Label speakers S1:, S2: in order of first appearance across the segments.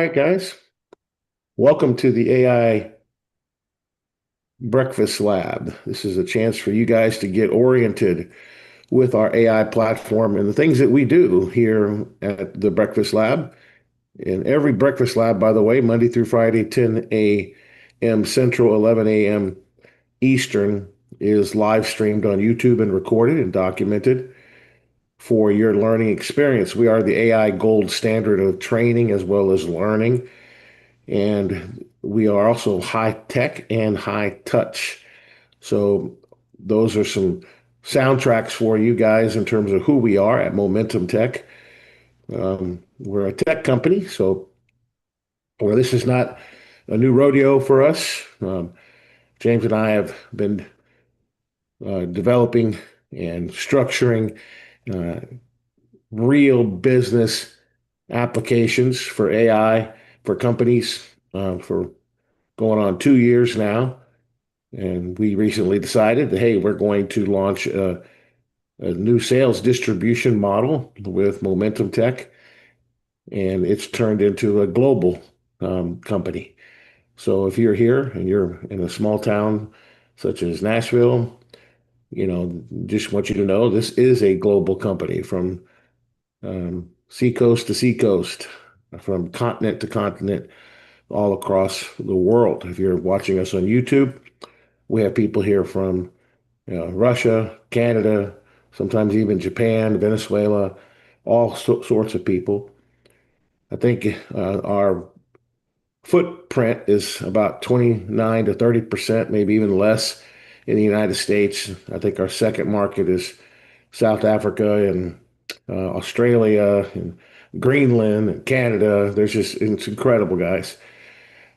S1: right, guys. Welcome to the AI Breakfast Lab. This is a chance for you guys to get oriented with our AI platform and the things that we do here at the Breakfast Lab. In every Breakfast Lab, by the way, Monday through Friday, 10 a.m. Central, 11 a.m. Eastern, is live streamed on YouTube and recorded and documented for your learning experience. We are the AI gold standard of training as well as learning. And we are also high tech and high touch. So those are some soundtracks for you guys in terms of who we are at Momentum Tech. We're a tech company, so well, this is not a new rodeo for us. James and I have been developing and structuring uh, real business applications for AI for companies for going on 2 years now. And we recently decided that, hey, we're going to launch a new sales distribution model with Momentum Tech, and it's turned into a global company. So if you're here and you're in a small town such as Nashville, just want you to know this is a global company from seacoast to seacoast, from continent to continent, all across the world. If you're watching us on YouTube, we have people here from Russia, Canada, sometimes even Japan, Venezuela, all sorts of people. I think our footprint is about 29 to 30%, maybe even less in the United States. I think our second market is South Africa and Australia and Greenland and Canada. It's incredible, guys.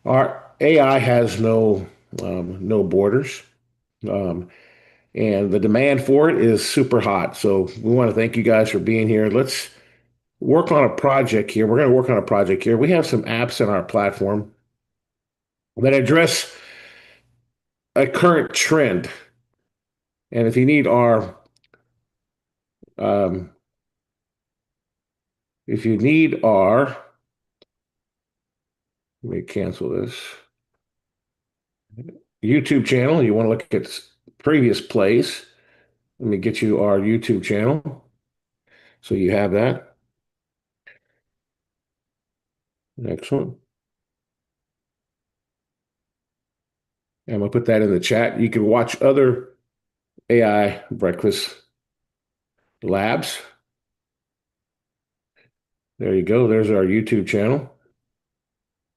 S1: Our AI has no borders. Um, and the demand for it is super hot. So we want to thank you guys for being here. Let's work on a project here. We're going to work on a project here. We have some apps in our platform that address a current trend. And um, if you need our, let me cancel this YouTube channel. You want to look at previous plays. Let me get you our YouTube channel. So you have that. Excellent. I'm going to put that in the chat. You can watch other AI breakfast labs. There you go. There's our YouTube channel.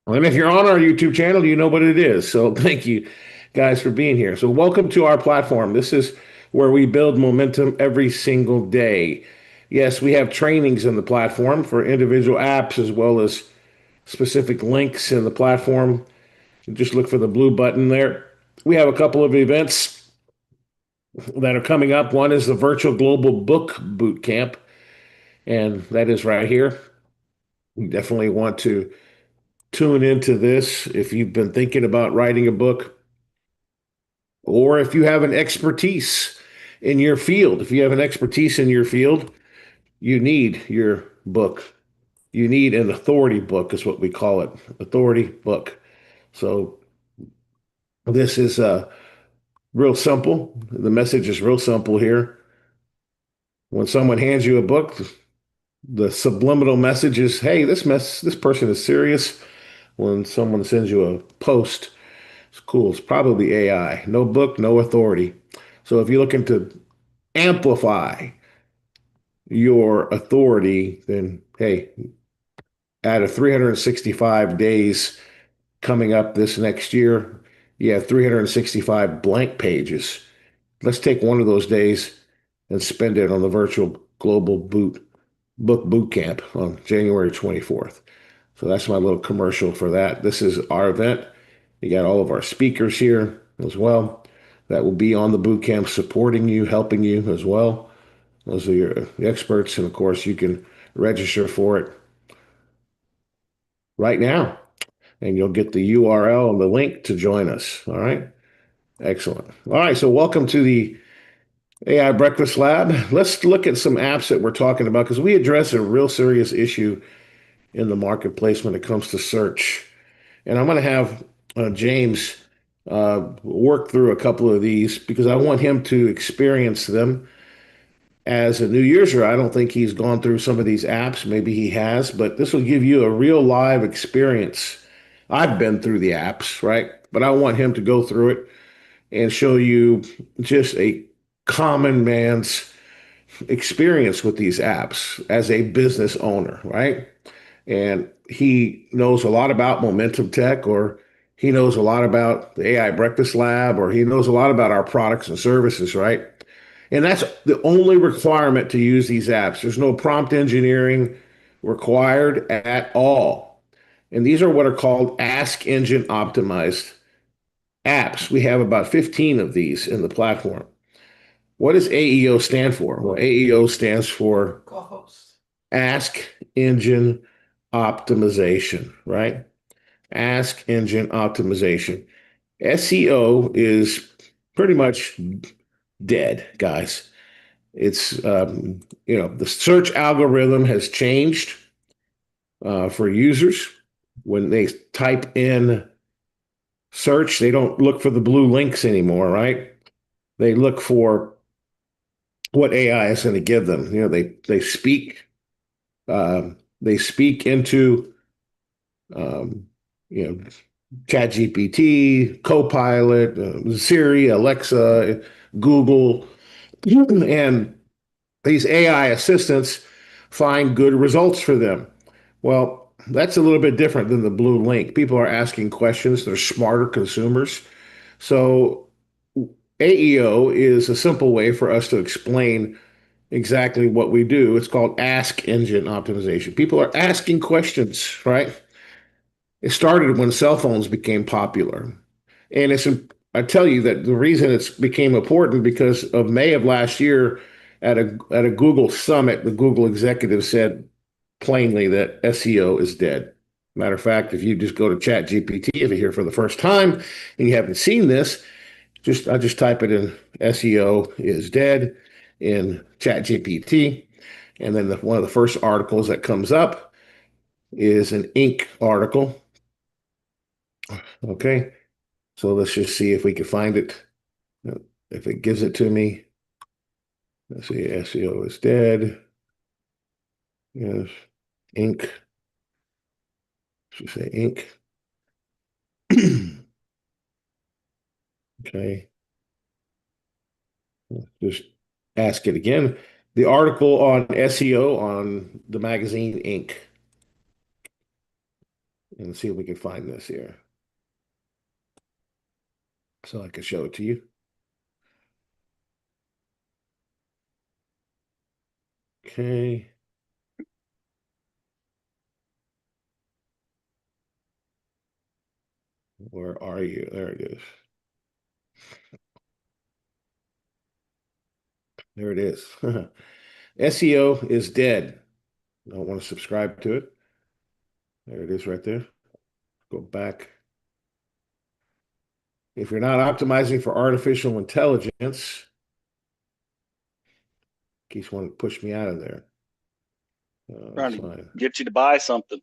S1: And if you're on our YouTube channel, you know what it is. So thank you guys for being here. So welcome to our platform. This is where we build momentum every single day. Yes, we have trainings in the platform for individual apps as well as specific links in the platform. Just look for the blue button there. We have a couple of events that are coming up. One is the virtual global book boot camp, and that is right here. You definitely want to tune into this if you've been thinking about writing a book or if you have an expertise in your field. If you have an expertise in your field, you need your book. You need an authority book, is what we call it, authority book. So this is real simple. The message is real simple here. When someone hands you a book, the subliminal message is, hey, this person is serious. When someone sends you a post, it's cool. It's probably AI. No book, no authority. So if you're looking to amplify your authority, then hey, out of 365 days coming up this next year, you have 365 blank pages. Let's take one of those days and spend it on the virtual global book boot camp on January 24th. So that's my little commercial for that. This is our event. You got all of our speakers here as well that will be on the boot camp supporting you, helping you as well. Those are your experts. And of course, you can register for it right now and you'll get the URL and the link to join us. All right. Excellent. All right. So welcome to the AI Breakfast Lab. Let's look at some apps that we're talking about because we address a real serious issue in the marketplace when it comes to search. And I'm going to have James work through a couple of these because I want him to experience them as a new user. I don't think he's gone through some of these apps. Maybe he has, but this will give you a real live experience. I've been through the apps, right? But I want him to go through it and show you just a common man's experience with these apps as a business owner, right? And he knows a lot about Momentum Tech, or he knows a lot about the AI Breakfast Lab, or he knows a lot about our products and services, right? And that's the only requirement to use these apps. There's no prompt engineering required at all. And these are what are called Ask Engine optimized apps. We have about 15 of these in the platform. What does AEO stand for? Well, AEO stands for
S2: Co-host.
S1: Ask Engine Optimization, right? Ask Engine Optimization. SEO is pretty much dead, guys. It's, the search algorithm has changed for users. When they type in search, they don't look for the blue links anymore, right? They look for what AI is going to give them. They speak into um, you know ChatGPT, Copilot, Siri, Alexa, Google, and these AI assistants find good results for them. Well, that's a little bit different than the blue link. People are asking questions. They're smarter consumers. So AEO is a simple way for us to explain exactly what we do. It's called Ask Engine Optimization. People are asking questions, right? It started when cell phones became popular. And I tell you that the reason it's became important because of May of last year at a Google summit, the Google executive said plainly that SEO is dead. Matter of fact, if you just go to ChatGPT, if you're here for the first time and you haven't seen this, I just type it in SEO is dead in ChatGPT, and then one of the first articles that comes up is an Inc. article. Okay, so let's just see if we can find it. If it gives it to me, let's see, SEO is dead. Yes, Inc. Should say Inc. Okay, just ask it again. The article on SEO on the magazine Inc. And see if we can find this here. So I can show it to you. Okay. Where are you? There it is. There it is. SEO is dead. Don't want to subscribe to it. There it is right there. Go back. If you're not optimizing for artificial intelligence, keeps wanting to push me out of there. It's
S3: Trying to
S1: fine.
S3: get you to buy something.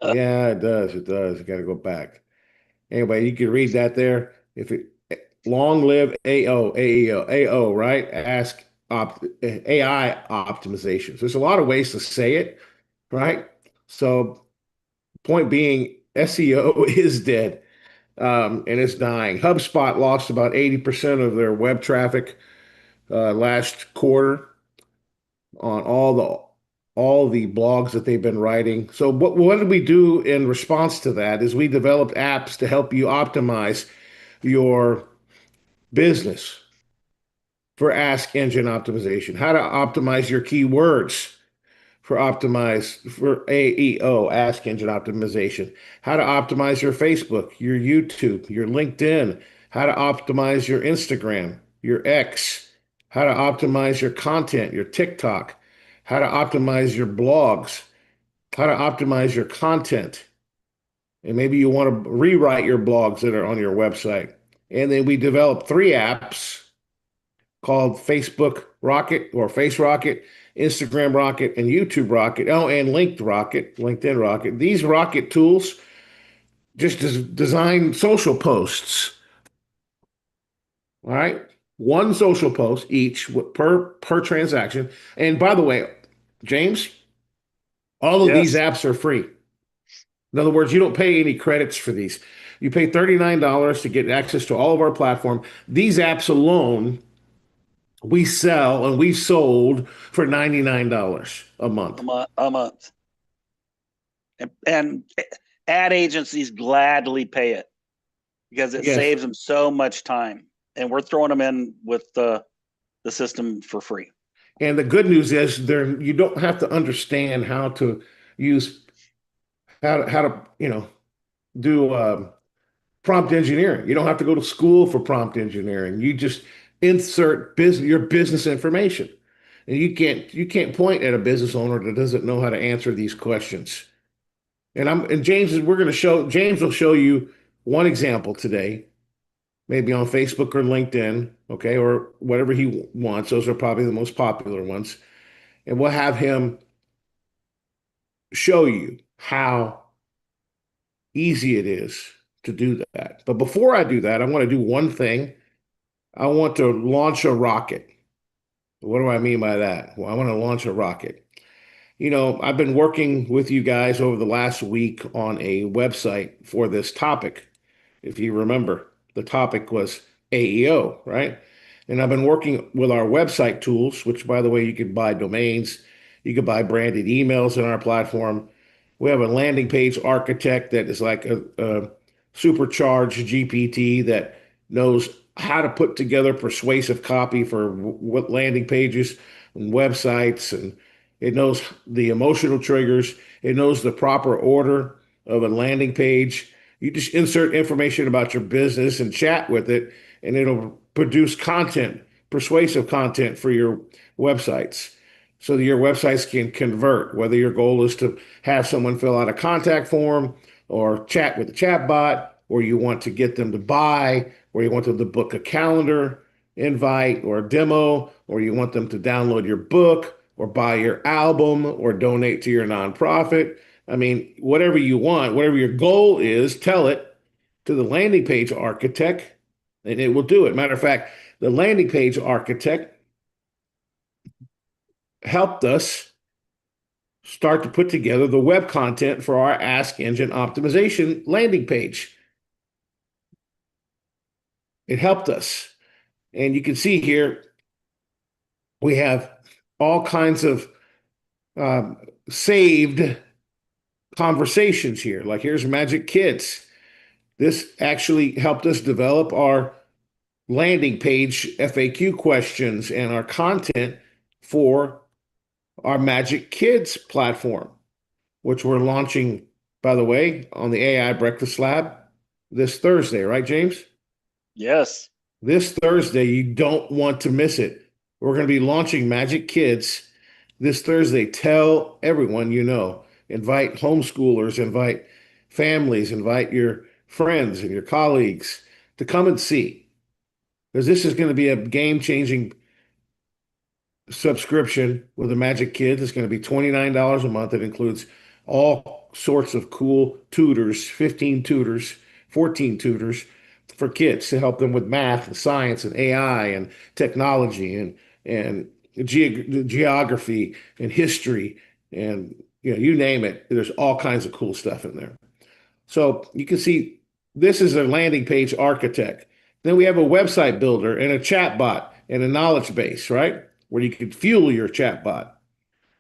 S1: Yeah, it does. It does. I got to go back. Anyway, you can read that there. If it long live AO, AEO, AO, right? Ask AI optimizations. There's a lot of ways to say it, right? So, point being, SEO is dead, and it's dying. HubSpot lost about 80% of their web traffic last quarter on all the blogs that they've been writing. So what did we do in response to that is we developed apps to help you optimize your business for Ask Engine Optimization, how to optimize your keywords for AEO, Ask Engine Optimization, how to optimize your Facebook, your YouTube, your LinkedIn, how to optimize your Instagram, your X, how to optimize your content, your TikTok, how to optimize your blogs, how to optimize your content. And maybe you want to rewrite your blogs that are on your website. And then we developed 3 apps called Facebook Rocket or Face Rocket Instagram Rocket and YouTube Rocket. Oh, and Linked Rocket, LinkedIn Rocket. These Rocket tools just design social posts. All right. One social post each per transaction. And by the way, James, all of these
S2: Yes.
S1: apps are free. In other words, you don't pay any credits for these. You pay $39 to get access to all of our platform. These apps alone we sell and we sold for $99 a month.
S2: A month. And ad agencies gladly pay it because it
S1: Yes.
S2: saves them so much time. And we're throwing them in with the system for free.
S1: And the good news is there you don't have to understand how to use how to do prompt engineering. You don't have to go to school for prompt engineering. You just insert your business information. And you can't point at a business owner that doesn't know how to answer these questions. And James will show you one example today, maybe on Facebook or LinkedIn, okay, or whatever he wants. Those are probably the most popular ones. And we'll have him show you how easy it is to do that. But before I do that, I want to do one thing. I want to launch a rocket. What do I mean by that? Well, I want to launch a rocket. I've been working with you guys over the last week on a website for this topic. If you remember, the topic was AEO, right? And I've been working with our website tools, which, by the way, you can buy domains, you can buy branded emails in our platform. We have a landing page architect that is like a supercharged GPT that knows how to put together persuasive copy for what landing pages and websites, and it knows the emotional triggers. It knows the proper order of a landing page. You just insert information about your business and chat with it, and it'll produce content, persuasive content for your websites so that your websites can convert, whether your goal is to have someone fill out a contact form or chat with a chat bot, or you want to get them to buy, or you want them to book a calendar invite or a demo, or you want them to download your book or buy your album or donate to your nonprofit. I mean, whatever you want, whatever your goal is, tell it to the landing page architect and it will do it. Matter of fact, the landing page architect helped us start to put together the web content for our Ask Engine Optimization landing page. It helped us. And you can see here, we have all kinds of um, saved conversations here. Like here's Magic Kids. This actually helped us develop our landing page FAQ questions and our content for our Magic Kids platform, which we're launching, by the way, on the AI Breakfast Lab this Thursday, right, James?
S2: Yes.
S1: This Thursday, you don't want to miss it. We're going to be launching Magic Kids this Thursday. Tell everyone you know. Invite homeschoolers, invite families, invite your friends and your colleagues to come and see, because this is going to be a game-changing subscription with the Magic Kids. It's going to be $29 a month. It includes all sorts of cool tutors, 15 tutors, 14 tutors for kids to help them with math and science and AI and technology and geography and history and you name it. There's all kinds of cool stuff in there. So you can see this is a landing page architect. Then we have a website builder and a chat bot and a knowledge base, right? Where you can fuel your chat bot.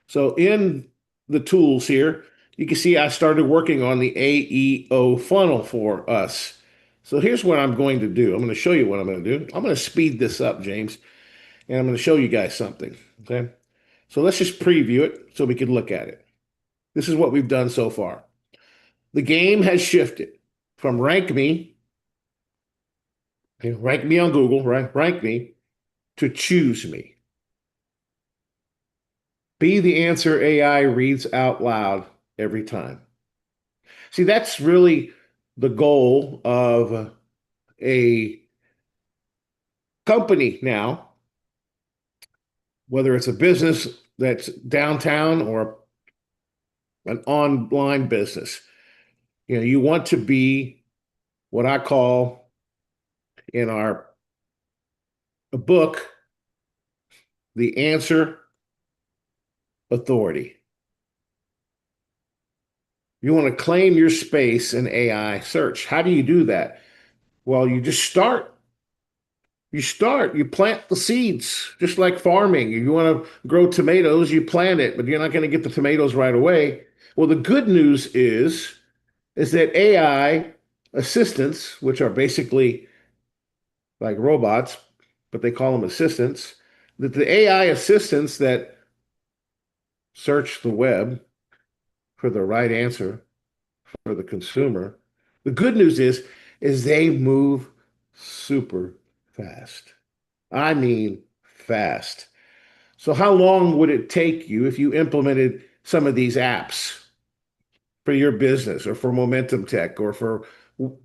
S1: So in the tools here, you can see I started working on the AEO funnel for us. So here's what I'm going to do. I'm going to show you what I'm going to do. I'm going to speed this up, James, and I'm going to show you guys something. Okay. So let's just preview it so we can look at it. This is what we've done so far. The game has shifted from rank me on Google, right? Rank me to choose me. Be the answer AI reads out loud every time. See, that's really the goal of a company now, whether it's a business that's downtown or an online business. You want to be what I call in our book the answer authority. You want to claim your space in AI search. How do you do that? Well, you just start. You plant the seeds, just like farming. If you want to grow tomatoes, you plant it, but you're not going to get the tomatoes right away. Well, the good news is that AI assistants, which are basically like robots, but they call them assistants, that the AI assistants that search the web for the right answer for the consumer, the good news is they move super fast. I mean, fast. So how long would it take you if you implemented some of these apps for your business or for Momentum Tech or for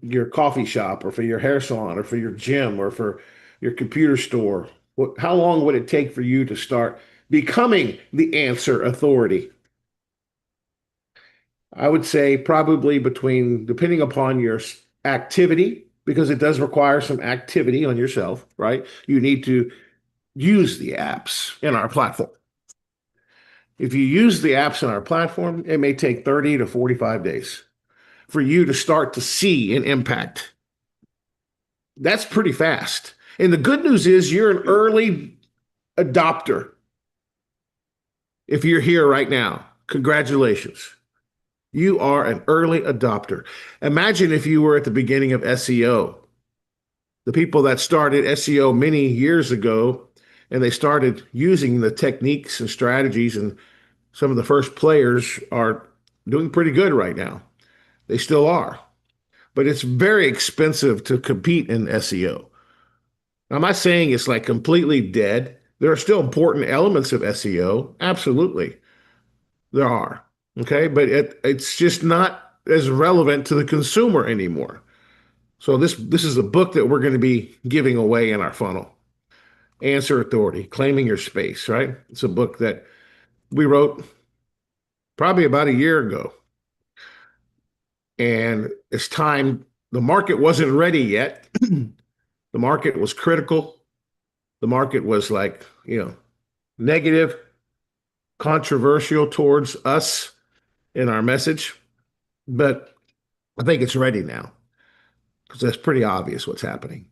S1: your coffee shop or for your hair salon or for your gym or for your computer store? How long would it take for you to start becoming the answer authority? I would say probably between, depending upon your activity, because it does require some activity on yourself, right? You need to use the apps in our platform. If you use the apps in our platform, it may take 30 to 45 days for you to start to see an impact. That's pretty fast. And the good news is you're an early adopter. If you're here right now, congratulations. You are an early adopter. Imagine if you were at the beginning of SEO, the people that started SEO many years ago, and they started using the techniques and strategies, and some of the first players are doing pretty good right now. They still are, but it's very expensive to compete in SEO. I'm not saying it's like completely dead. There are still important elements of SEO. Absolutely, there are. Okay, but it's just not as relevant to the consumer anymore. So this is a book that we're going to be giving away in our funnel. Answer Authority, Claiming Your Space, right? It's a book that we wrote probably about a year ago. And it's time, the market wasn't ready yet. The market was critical. The market was like, negative, controversial towards us in our message. But I think it's ready now because that's pretty obvious what's happening.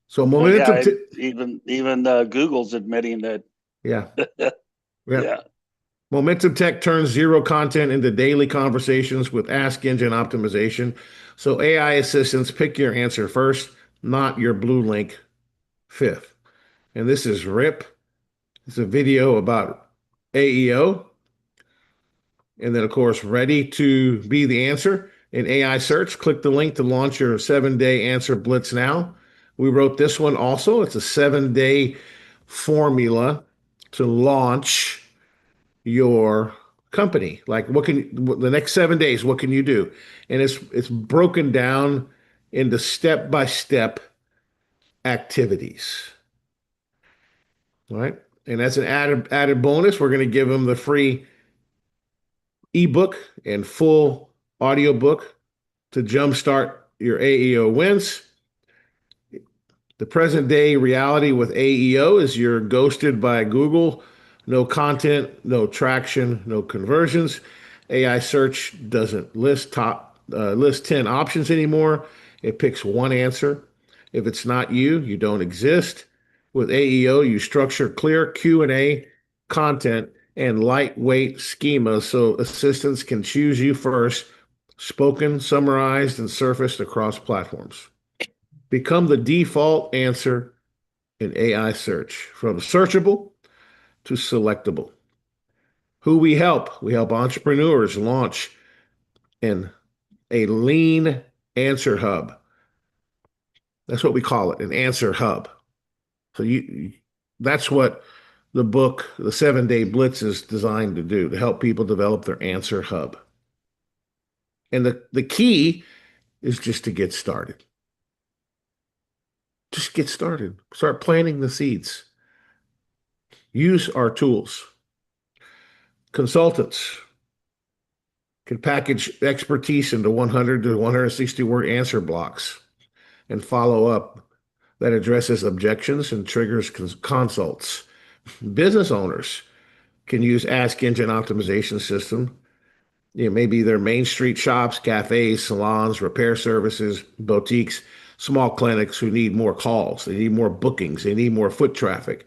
S1: So
S2: Well,
S1: momentum,
S2: yeah, even Google's admitting that.
S1: yeah, yeah.
S2: Yeah.
S1: Momentum Tech turns zero content into daily conversations with Ask Engine Optimization. So AI assistants pick your answer first, not your blue link fifth. And this is RIP. It's a video about AEO. And then, of course, ready to be the answer in AI search. Click the link to launch your 7-day answer blitz now. We wrote this one also. It's a 7-day formula to launch your company. Like the next 7 days, what can you do? And it's broken down into step-by-step activities. All right. And as an added bonus, we're going to give them the free ebook and full audiobook to jumpstart your AEO wins. The present day reality with AEO is you're ghosted by Google. No content, no traction, no conversions. AI search doesn't list 10 options anymore. It picks one answer. If it's not you, you don't exist. With AEO, you structure clear Q&A content and lightweight schemas so assistants can choose you first, spoken, summarized, and surfaced across platforms. Become the default answer in AI search from searchable to selectable. Who we help? We help entrepreneurs launch in a lean answer hub. That's what we call it, an answer hub. So that's what the book, the 7-day blitz is designed to do, to help people develop their answer hub. And the key is just to get started. Just get started. Start planting the seeds. Use our tools. Consultants can package expertise into 100 to 160 word answer blocks and follow up that addresses objections and triggers consults. Business owners can use Ask Engine Optimization System. Maybe their main street shops, cafes, salons, repair services, boutiques, small clinics who need more calls. They need more bookings. They need more foot traffic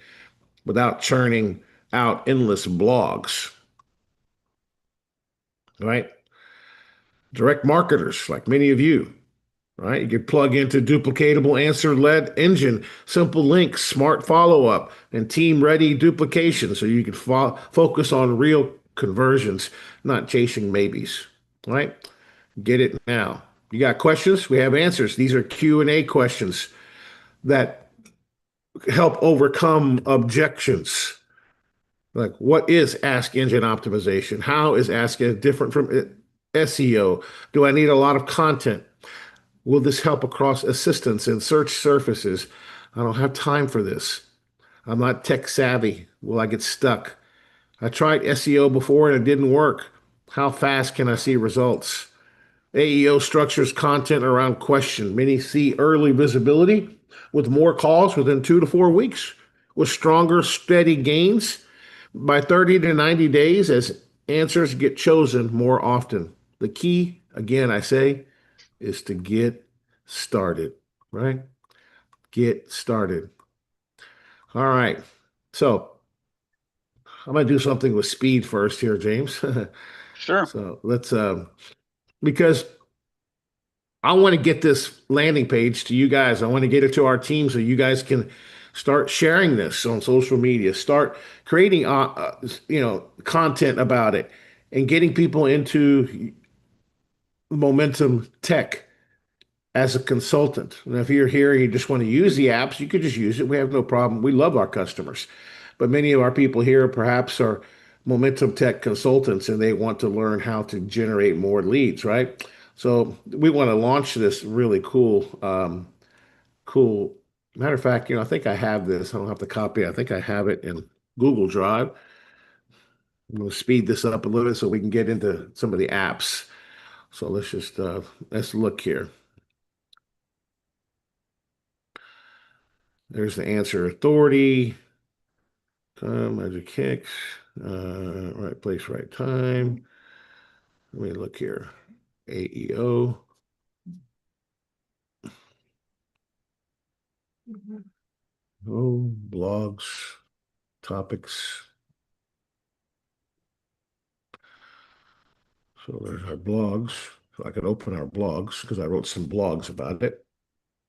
S1: without churning out endless blogs, right? Direct marketers, like many of you, right? You could plug into duplicatable answer led engine, simple links, smart follow up, and team ready duplication so you can focus on real conversions, not chasing maybes, right? Get it now. You got questions? We have answers. These are Q&A questions that help overcome objections. Like, what is Ask Engine Optimization? How is Ask Engine different from SEO? Do I need a lot of content? Will this help across assistance and search surfaces? I don't have time for this. I'm not tech savvy. Will I get stuck? I tried SEO before and it didn't work. How fast can I see results? AEO structures content around question. Many see early visibility with more calls within 2 to 4 weeks, with stronger, steady gains by 30 to 90 days as answers get chosen more often. The key, again, I say, is to get started, right? Get started. All right. So I'm going to do something with speed first here, James.
S2: Sure.
S1: So let's, because I want to get this landing page to you guys. I want to get it to our team so you guys can start sharing this on social media, start creating, content about it and getting people into Momentum Tech as a consultant. And if you're here and you just want to use the apps, you could just use it. We have no problem. We love our customers. But many of our people here perhaps are Momentum Tech consultants and they want to learn how to generate more leads, right? So we want to launch this really cool. Matter of fact, I think I have this. I don't have to copy it. I think I have it in Google Drive. I'm going to speed this up a little bit so we can get into some of the apps. So let's look here. There's the answer authority. Time, magic kicks, right place, right time. Let me look here. AEO. Oh, blogs, topics. So there's our blogs. So I could open our blogs because I wrote some blogs about it.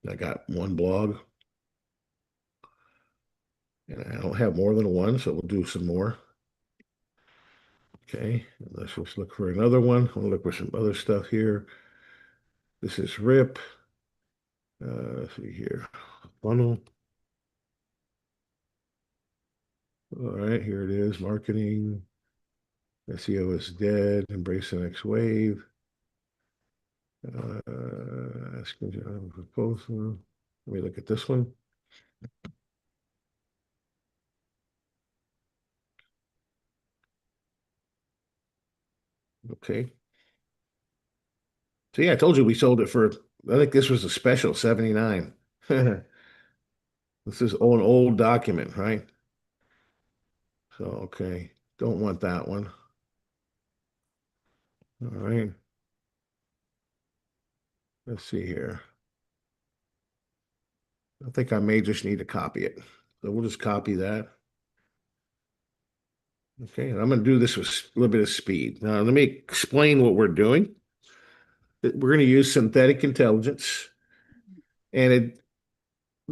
S1: I got one blog and I don't have more than one, so we'll do some more. Okay, let's just look for another one. I'll look for some other stuff here. This is RIP. Let's see here. Funnel. All right, here it is. Marketing. SEO is dead. Embrace the next wave. Asking proposal. Let me look at this one. Okay. So yeah, I told you we sold it for, I think this was a special 79. This is an old document, right? So, okay. Don't want that one. All right. Let's see here. I think I may just need to copy it. So we'll just copy that. Okay. And I'm going to do this with a little bit of speed. Now, let me explain what we're doing. We're going to use synthetic intelligence, and it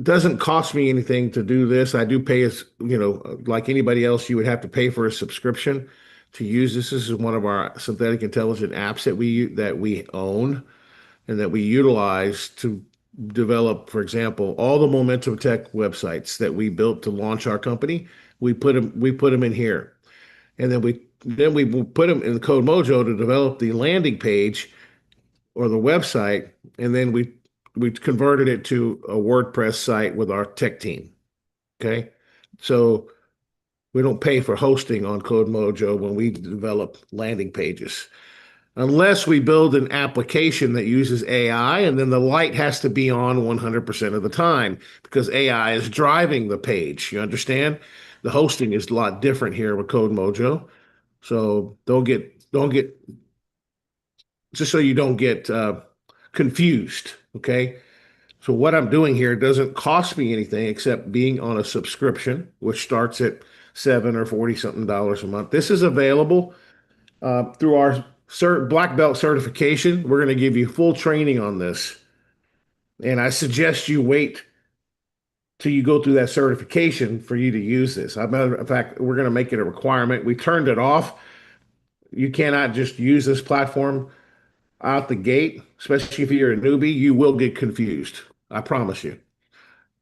S1: doesn't cost me anything to do this. I do pay as, like anybody else, you would have to pay for a subscription to use this. This is one of our synthetic intelligence apps that we own and that we utilize to develop, for example, all the Momentum Tech websites that we built to launch our company. We put them in here, and then we will put them in the Code Mojo to develop the landing page or the website, and then we converted it to a WordPress site with our tech team. Okay, so We don't pay for hosting on CodeMojo when we develop landing pages. Unless we build an application that uses AI, and then the light has to be on 100% of the time because AI is driving the page. You understand? The hosting is a lot different here with CodeMojo. So don't get just so you don't get confused. Okay. So what I'm doing here doesn't cost me anything except being on a subscription, which starts at 7 or 40 something dollars a month. This is available through our black belt certification. We're going to give you full training on this, and I suggest you wait till you go through that certification for you to use this. Matter of fact, we're going to make it a requirement. We turned it off. You cannot just use this platform out the gate, especially if you're a newbie. You will get confused. I promise you,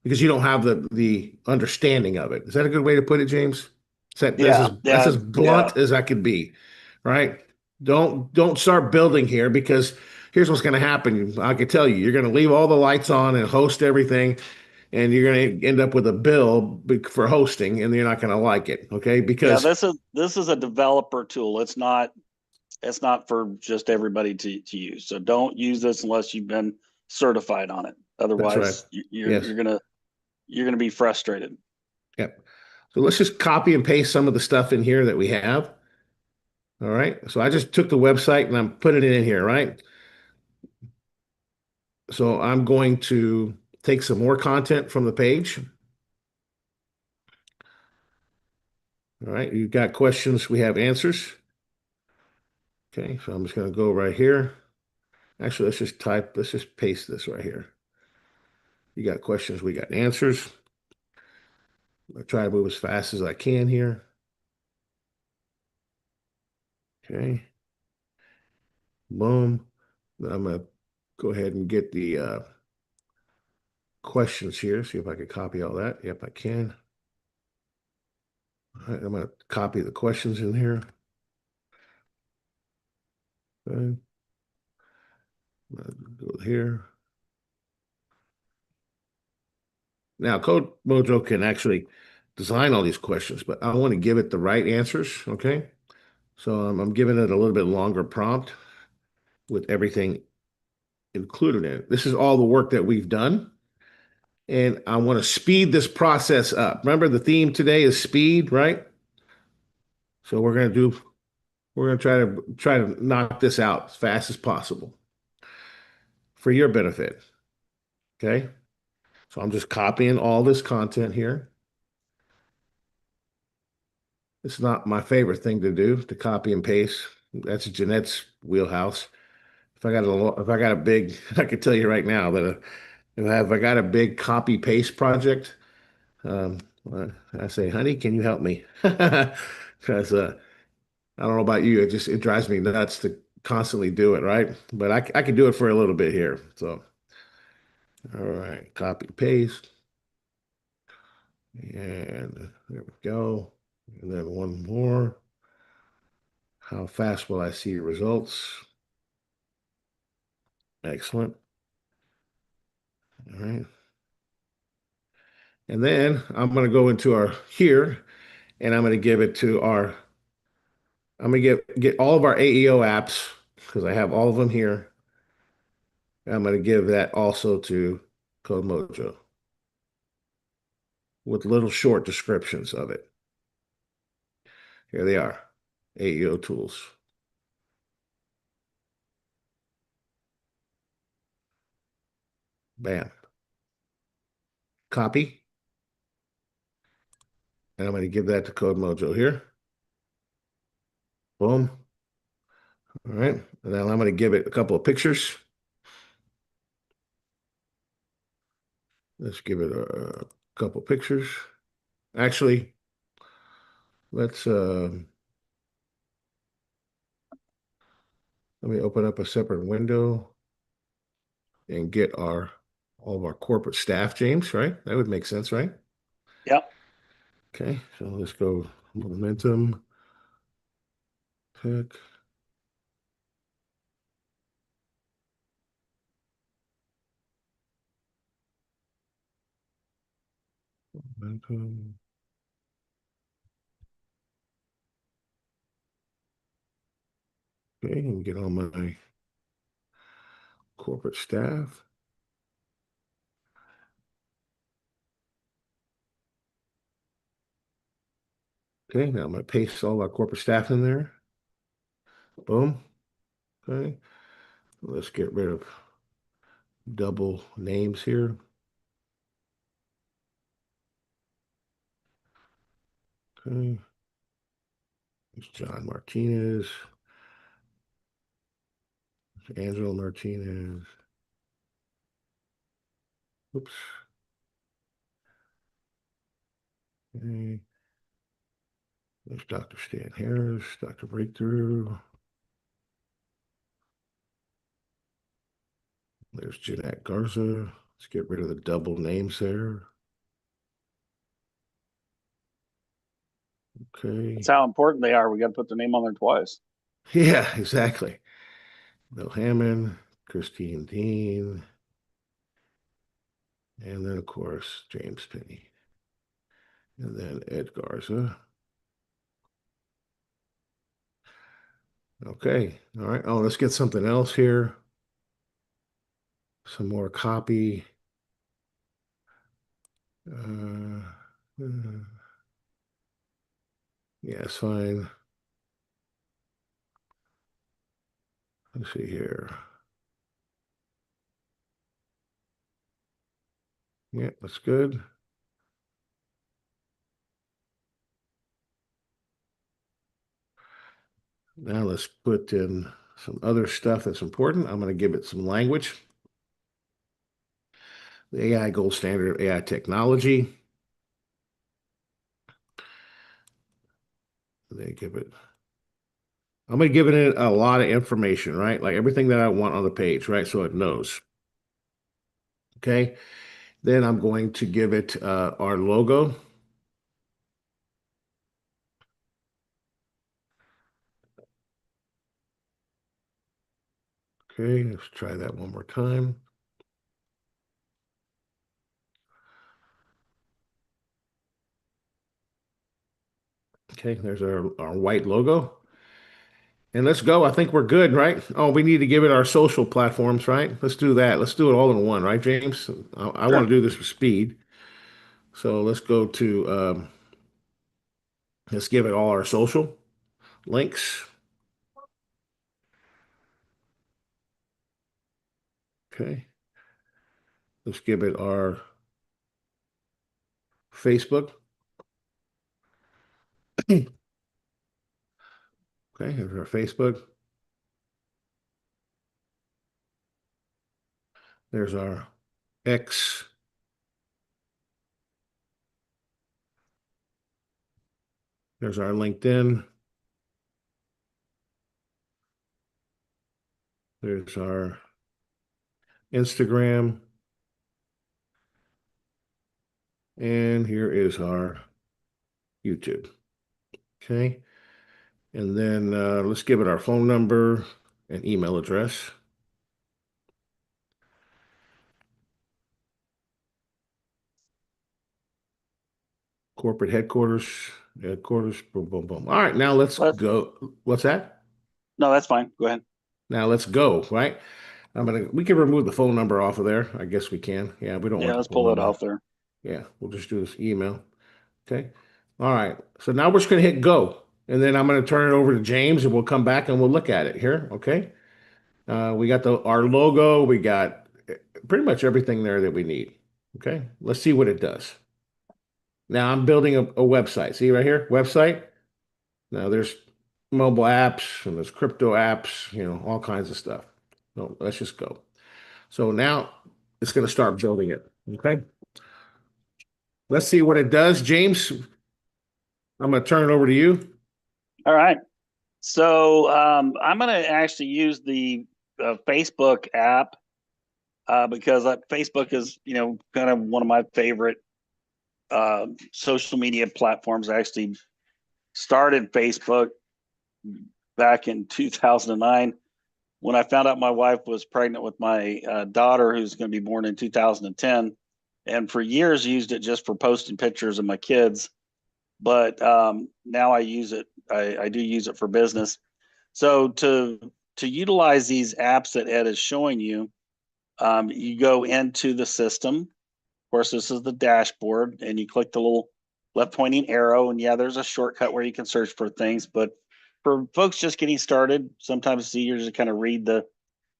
S1: because you don't have the understanding of it. Is that a good way to put it, James?
S2: Yeah,
S1: That's
S2: yeah,
S1: as
S2: yeah,
S1: blunt as I could be, right? Don't start building here because here's what's going to happen. I can tell you, you're going to leave all the lights on and host everything, and you're going to end up with a bill for hosting, and you're not going to like it, okay?
S2: yeah.
S1: Because
S2: This is a developer tool. It's not for just everybody to use. So don't use this unless you've been certified on it.
S1: that's right.
S2: Otherwise, you're
S1: Yes.
S2: you're gonna you're gonna be frustrated.
S1: Yep. So let's just copy and paste some of the stuff in here that we have. All right. So I just took the website and I'm putting it in here, right? So I'm going to take some more content from the page. All right, you've got questions, we have answers. Okay, so I'm just going to go right here. Actually, let's just paste this right here. You got questions, we got answers. I try to move as fast as I can here. Okay, boom. Then I'm going to go ahead and get the questions here, see if I can copy all that. Yep, I can. All right, I'm going to copy the questions in here. Okay, go here. Now, Code Mojo can actually design all these questions, but I want to give it the right answers. Okay. So I'm giving it a little bit longer prompt with everything included in it. This is all the work that we've done. And I want to speed this process up. Remember, the theme today is speed, right? So we're going to try to knock this out as fast as possible for your benefit. Okay. So I'm just copying all this content here. It's not my favorite thing to do, to copy and paste. That's Jeanette's wheelhouse. If I got a big, I can tell you right now that if I got a big copy paste project, um, I say, honey, can you help me? Because I don't know about you, it drives me nuts to constantly do it, right? But I can do it for a little bit here. So, all right, copy paste, and there we go. And then one more. How fast will I see results? Excellent. All right. And then I'm going to go into our here and I'm going to give it to our, I'm going to get all of our AEO apps because I have all of them here. I'm going to give that also to CodeMojo with little short descriptions of it. Here they are, AEO tools. Bam. Copy. And I'm going to give that to CodeMojo here. Boom. All right. And then I'm going to give it a couple of pictures. Let's give it a couple of pictures. Actually, let's let me open up a separate window and get our all of our corporate staff, James, right? That would make sense, right?
S2: Yep.
S1: Okay, so let's go Momentum Tech. Momentum. Okay, and get on my corporate staff. Okay, now I'm going to paste all our corporate staff in there. Boom. Okay, let's get rid of double names here. Okay, it's John Martinez, Angelo Martinez. Oops. Okay. There's Dr. Stan Harris, Dr. Breakthrough. There's Jeanette Garza. Let's get rid of the double names there.
S2: That's
S1: Okay.
S2: how important they are. We got to put their name on there twice.
S1: Yeah, exactly. Bill Hammond, Christine Dean, and then, of course, James Penny. And then Ed Garza. Okay. All right. Oh, let's get something else here. Some more copy. Uh, uh, yeah, it's fine. Let's see here. Yeah, that's good. Now let's put in some other stuff that's important. I'm going to give it some language. The AI gold standard of AI technology. They give it. I'm going to give it a lot of information, right? Like everything that I want on the page, right? So it knows. Okay. Then I'm going to give it our logo. Okay, let's try that one more time. Okay, there's our white logo. And let's go. I think we're good, right? Oh, we need to give it our social platforms, right? Let's do that. Let's do it all in one, right, James? I want
S2: Sure.
S1: to do this with speed. So let's go to, let's give it all our social links. Okay. Let's give it our Facebook. Okay, here's our Facebook. There's our X. There's our LinkedIn. There's our Instagram. And here is our YouTube. Okay. And then let's give it our phone number and email address. Corporate headquarters, boom, boom, boom. All right, now let's
S2: But
S1: go. What's that?
S2: no, that's fine. Go ahead.
S1: Now let's go, right? We can remove the phone number off of there. I guess we can. Yeah, we don't
S2: Yeah,
S1: want the
S2: let's
S1: phone
S2: pull it
S1: number.
S2: off there.
S1: Yeah, we'll just do this email. Okay. All right. So now we're just gonna hit go. And then I'm gonna turn it over to James and we'll come back and we'll look at it here. Okay. We got our logo, we got pretty much everything there that we need. Okay. Let's see what it does. Now I'm building a website. See right here, website. Now there's mobile apps and there's crypto apps, all kinds of stuff. No, let's just go. So now it's going to start building it. Okay. Let's see what it does. James, I'm going to turn it over to you.
S2: All right. So I'm going to actually use the Facebook app because Facebook is, kind of one of my favorite social media platforms. I actually started Facebook back in 2009 when I found out my wife was pregnant with my daughter, who's going to be born in 2010. And for years, used it just for posting pictures of my kids. But now I use it. I do use it for business. So to to utilize these apps that Ed is showing you, you go into the system. Of course, this is the dashboard, and you click the little left pointing arrow, and yeah, there's a shortcut where you can search for things. But for folks just getting started, sometimes it's easier to kind of read the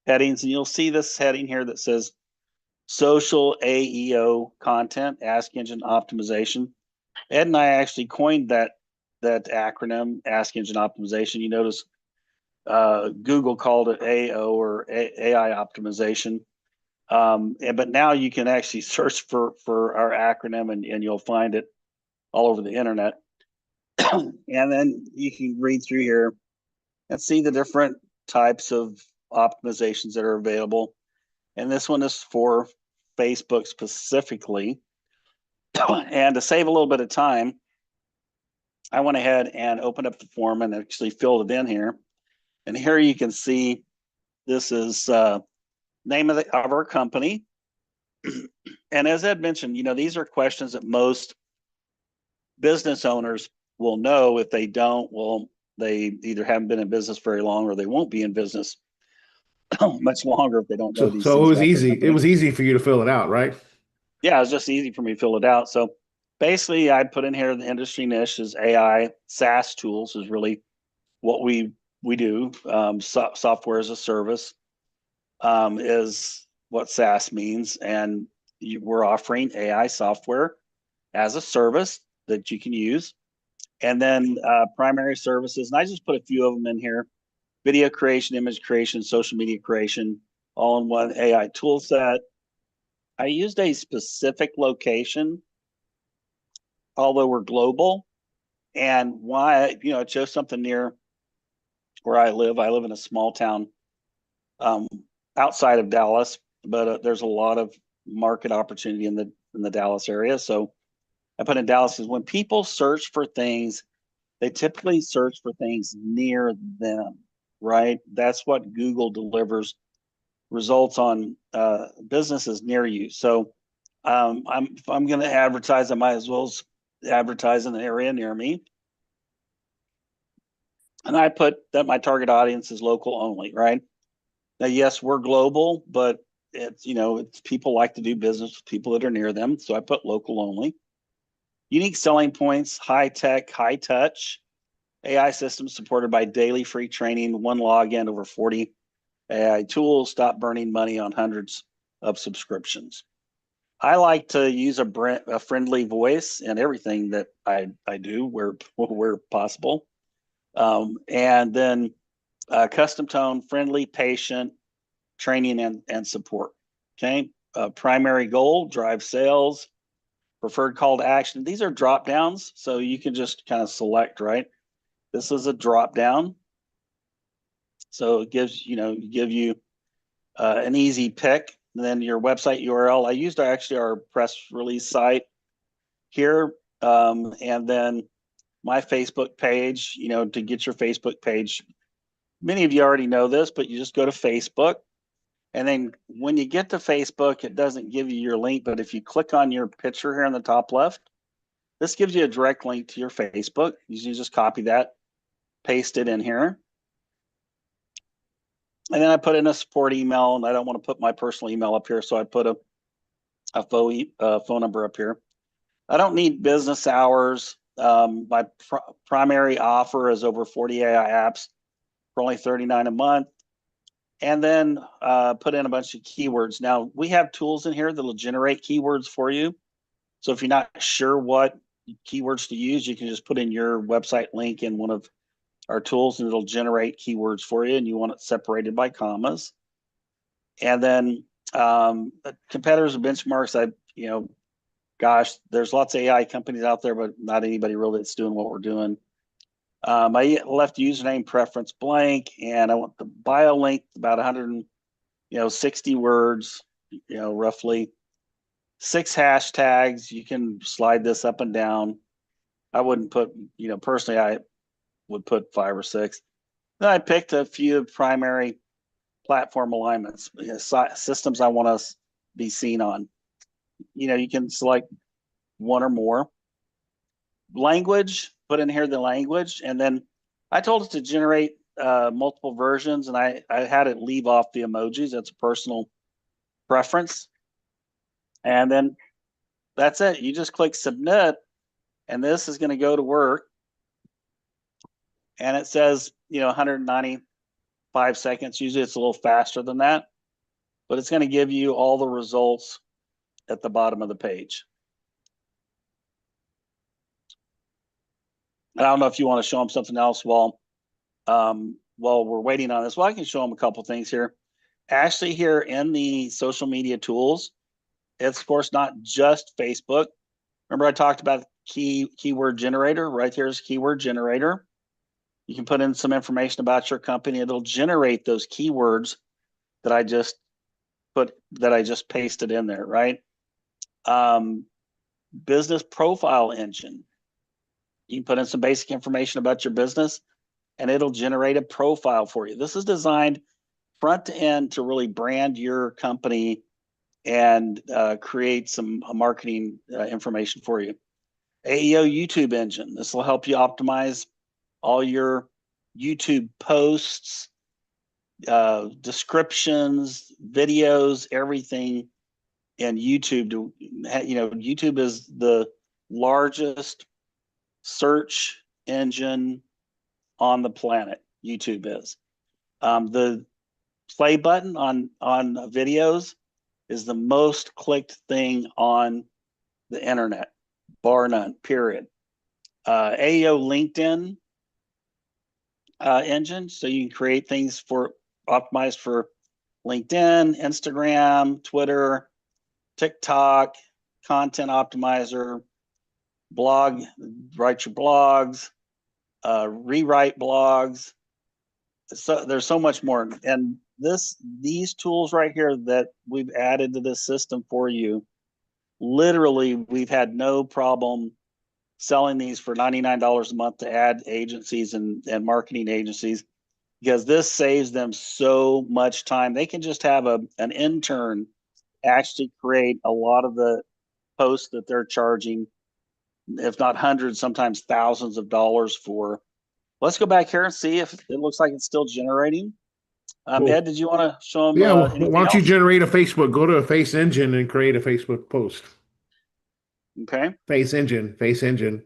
S2: headings, and you'll see this heading here that says social AEO content, Ask Engine Optimization. Ed and I actually coined that acronym, Ask Engine Optimization. You notice Google called it AO, or AI optimization. But now you can actually search for our acronym, and you'll find it all over the internet. And then you can read through here and see the different types of optimizations that are available. And this one is for Facebook specifically. And to save a little bit of time, I went ahead and opened up the form and actually filled it in here. And here you can see this is name of our company. And as Ed mentioned, these are questions that most business owners will know. If they don't, well, they either haven't been in business very long, or they won't be in business much longer if they don't know these
S1: So it
S2: things
S1: was
S2: about their
S1: easy. It
S2: company.
S1: was easy for you to fill it out, right?
S2: Yeah, it was just easy for me to fill it out. So basically, I put in here the industry niche is AI. SaaS tools is really what we do. Software as a service is what SaaS means, and we're offering AI software as a service that you can use. And then primary services, and I just put a few of them in here: video creation, image creation, social media creation, all in one AI tool set. I used a specific location, although we're global. And why, it shows something near where I live. I live in a small town um, outside of Dallas, but there's a lot of market opportunity in the Dallas area. So I put in Dallas is when people search for things, they typically search for things near them, right? That's what Google delivers results on businesses near you. So if I'm going to advertise, I might as well advertise in an area near me. And I put that my target audience is local only, right? Now, yes, we're global, but it's people like to do business with people that are near them. So I put local only. Unique selling points: high tech, high touch, AI systems supported by daily free training, one login, over 40 AI tools, stop burning money on hundreds of subscriptions. I like to use a friendly voice in everything that I do where possible. And then custom tone, friendly, patient, training and support. Okay. Primary goal: drive sales. Preferred call to action. These are drop downs, so you can just kind of select, right? This is a drop down. So it gives, give you an easy pick. And then your website URL. I used actually our press release site here. And then my Facebook page, to get your Facebook page. Many of you already know this, but you just go to Facebook. And then when you get to Facebook, it doesn't give you your link. But if you click on your picture here in the top left, this gives you a direct link to your Facebook. You just copy that, paste it in here. And then I put in a support email, and I don't want to put my personal email up here, so I put a phone number up here. I don't need business hours. My primary offer is over 40 AI apps for only $39 a month. And then put in a bunch of keywords. Now, we have tools in here that will generate keywords for you. So if you're not sure what keywords to use, you can just put in your website link in one of our tools, and it'll generate keywords for you, and you want it separated by commas. And then competitors and benchmarks. Gosh, there's lots of AI companies out there, but not anybody really that's doing what we're doing. I left username preference blank, and I want the bio link about 160 words, roughly 6 hashtags. You can slide this up and down. I wouldn't put, personally, I would put 5 or 6. Then I picked a few primary platform alignments, systems I want to be seen on. You can select one or more. Language, put in here the language, and then I told it to generate multiple versions, and I had it leave off the emojis. That's a personal preference. And then that's it. You just click submit, and this is going to go to work. And it says, 195 seconds. Usually it's a little faster than that, but it's going to give you all the results at the bottom of the page. I don't know if you want to show them something else while we're waiting on this. Well, I can show them a couple things here. Actually, here in the social media tools, it's of course not just Facebook. Remember I talked about keyword generator? Right here's keyword generator. You can put in some information about your company. It'll generate those keywords that I just pasted in there, right? Business profile engine. You can put in some basic information about your business and it'll generate a profile for you. This is designed front to end to really brand your company and create some marketing information for you. AEO YouTube engine. This will help you optimize all your YouTube posts, descriptions, videos, everything in YouTube. YouTube is the largest search engine on the planet. YouTube is. The play button on videos is the most clicked thing on the internet, bar none, period. AEO LinkedIn engine, so you can create things for optimized for LinkedIn, Instagram, Twitter, TikTok, content optimizer, blog, write your blogs, rewrite blogs. So there's so much more. And these tools right here that we've added to this system for you, literally we've had no problem selling these for $99 a month to ad agencies and marketing agencies, because this saves them so much time. They can just have an intern actually create a lot of the posts that they're charging, if not hundreds, sometimes thousands of dollars for. Let's go back here and see if it looks like it's still generating.
S1: Cool.
S2: Ed, did you want to show them
S1: Yeah, well, why
S2: anything
S1: don't you
S2: else?
S1: generate a Facebook? Go to a Face Engine and create a Facebook post.
S2: Okay.
S1: Face Engine, Face Engine,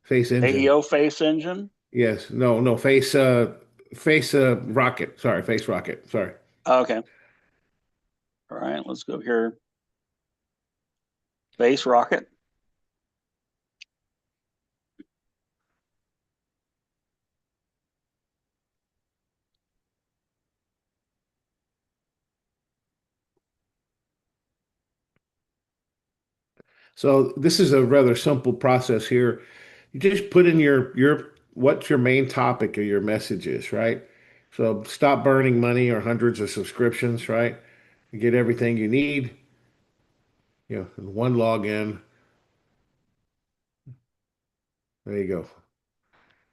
S1: Face Engine.
S2: AEO face engine.
S1: Yes, no, Face Rocket. Sorry, Face Rocket. Sorry.
S2: Okay. All right, let's go here. Face rocket.
S1: So this is a rather simple process here. You just put in your what your main topic of your message is, right? So stop burning money or hundreds of subscriptions, right? You get everything you need, in one login. There you go.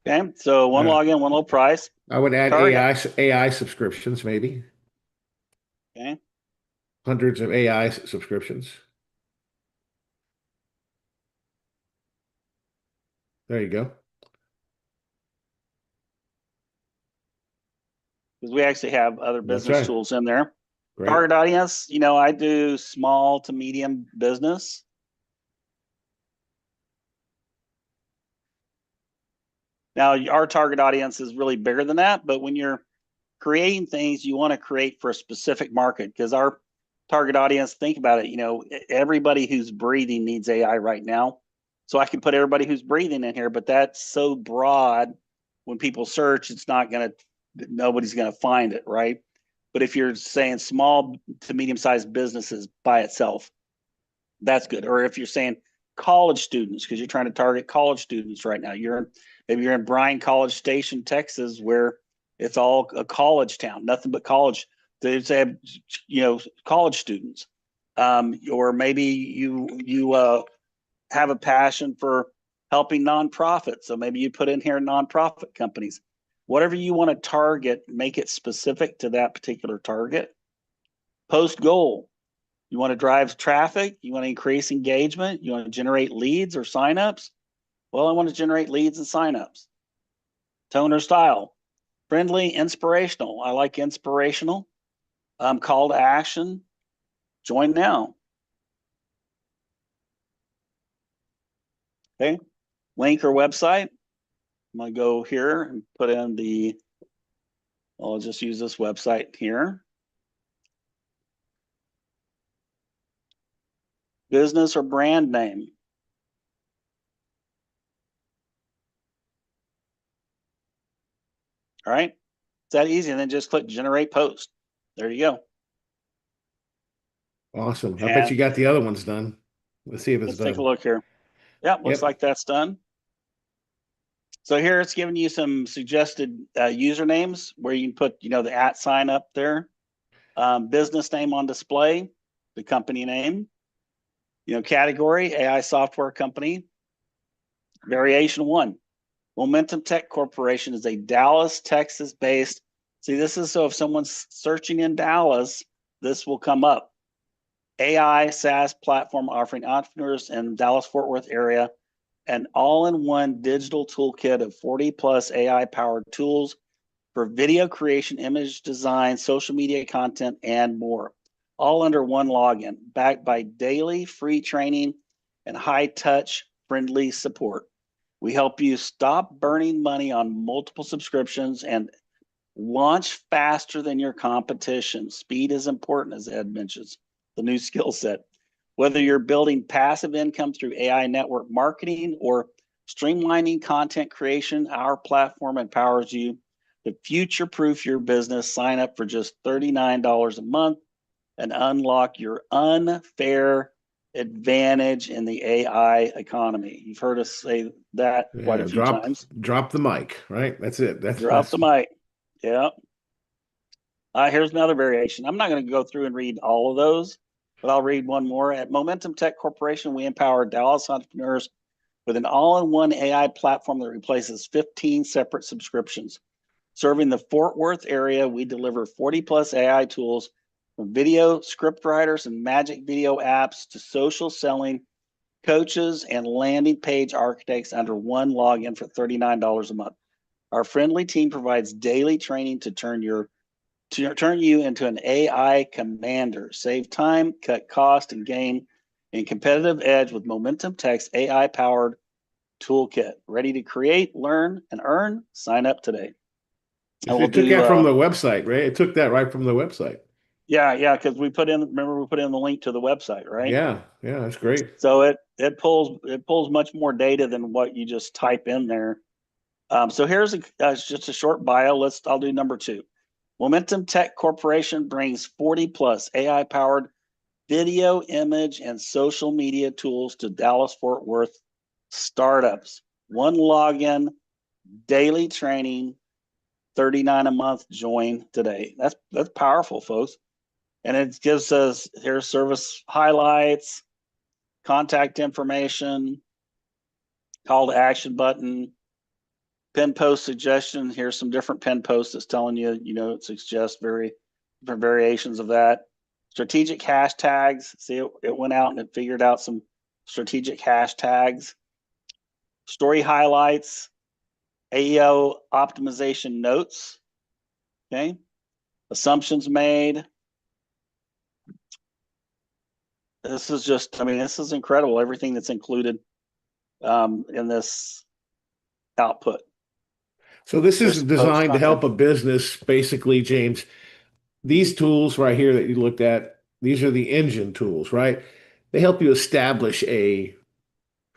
S2: Okay, so one
S1: Uh,
S2: login, one low price.
S1: I would add
S2: Target.
S1: AI subscriptions, maybe
S2: Okay.
S1: hundreds of AI subscriptions. There you go.
S2: Because we actually have other
S1: That's
S2: business
S1: right.
S2: tools in there.
S1: Great.
S2: Target audience, I do small to medium business. Now, our target audience is really bigger than that, but when you're creating things, you want to create for a specific market, because our target audience, think about it, everybody who's breathing needs AI right now. So I can put everybody who's breathing in here, but that's so broad. When people search, nobody's going to find it, right? But if you're saying small to medium-sized businesses by itself, that's good. Or if you're saying college students, because you're trying to target college students right now, maybe you're in Bryan College Station, Texas, where it's all a college town, nothing but college. They say, college students. Or maybe you have a passion for helping nonprofits, so maybe you put in here nonprofit companies. Whatever you want to target, make it specific to that particular target. Post goal. You want to drive traffic? You want to increase engagement? You want to generate leads or signups? Well, I want to generate leads and signups. Tone or style. Friendly, inspirational. I like inspirational. Call to action. Join now. Okay. Link or website. I'm going to go here and put in the, I'll just use this website here. Business or brand name. All right. It's that easy. And then just click generate post. There you go.
S1: Awesome. I bet you
S2: And
S1: got the other ones done. Let's see if it's
S2: let's take a
S1: done.
S2: look here. Yeah, looks
S1: Yep.
S2: like that's done. So here it's giving you some suggested usernames where you can put, the @ sign up there, business name on display, the company name, category, AI software company. Variation 1, MomentumTech Corporation is a Dallas, Texas based. See, this is so if someone's searching in Dallas, this will come up. AI SaaS platform offering entrepreneurs in Dallas Fort Worth area an all-in-one digital toolkit of 40 plus AI powered tools for video creation, image design, social media content, and more, all under one login, backed by daily free training and high touch friendly support. We help you stop burning money on multiple subscriptions and launch faster than your competition. Speed is important, as Ed mentions, the new skill set. Whether you're building passive income through AI network marketing or streamlining content creation, our platform empowers you to future-proof your business. Sign up for just $39 a month and unlock your unfair advantage in the AI economy. You've heard us say that quite a
S1: Yeah.
S2: few times.
S1: Drop the mic, right? That's it.
S2: Drop the mic. Yeah. Here's another variation. I'm not going to go through and read all of those, but I'll read one more. At MomentumTech Corporation, we empower Dallas entrepreneurs with an all-in-one AI platform that replaces 15 separate subscriptions. Serving the Fort Worth area, we deliver 40 plus AI tools from video script writers and magic video apps to social selling coaches and landing page architects under one login for $39 a month. Our friendly team provides daily training to turn you into an AI commander. Save time, cut cost, and gain a competitive edge with MomentumTech's AI-powered toolkit. Ready to create, learn, and earn? Sign up today. And we'll
S1: It took
S2: do,
S1: that from the website, right? It took that right from the website.
S2: yeah, because we put in the link to the website, right?
S1: Yeah. Yeah. That's great.
S2: So it pulls much more data than what you just type in there. So here's just a short bio. I'll do number 2. MomentumTech Corporation brings 40 plus AI powered video, image, and social media tools to Dallas Fort Worth startups. One login, daily training, 39 a month. Join today. That's powerful, folks. And it gives us here's service highlights, contact information, call to action button, pin post suggestion. Here's some different pin posts that's telling you, it suggests different variations of that. Strategic hashtags. See, it went out and it figured out some strategic hashtags. Story highlights, AEO optimization notes. Okay. Assumptions made. This is incredible. Everything that's included in this output.
S1: So this
S2: There's
S1: is
S2: some post
S1: designed to
S2: content.
S1: help a business, basically, James. These tools right here that you looked at, these are the engine tools, right? They help you establish a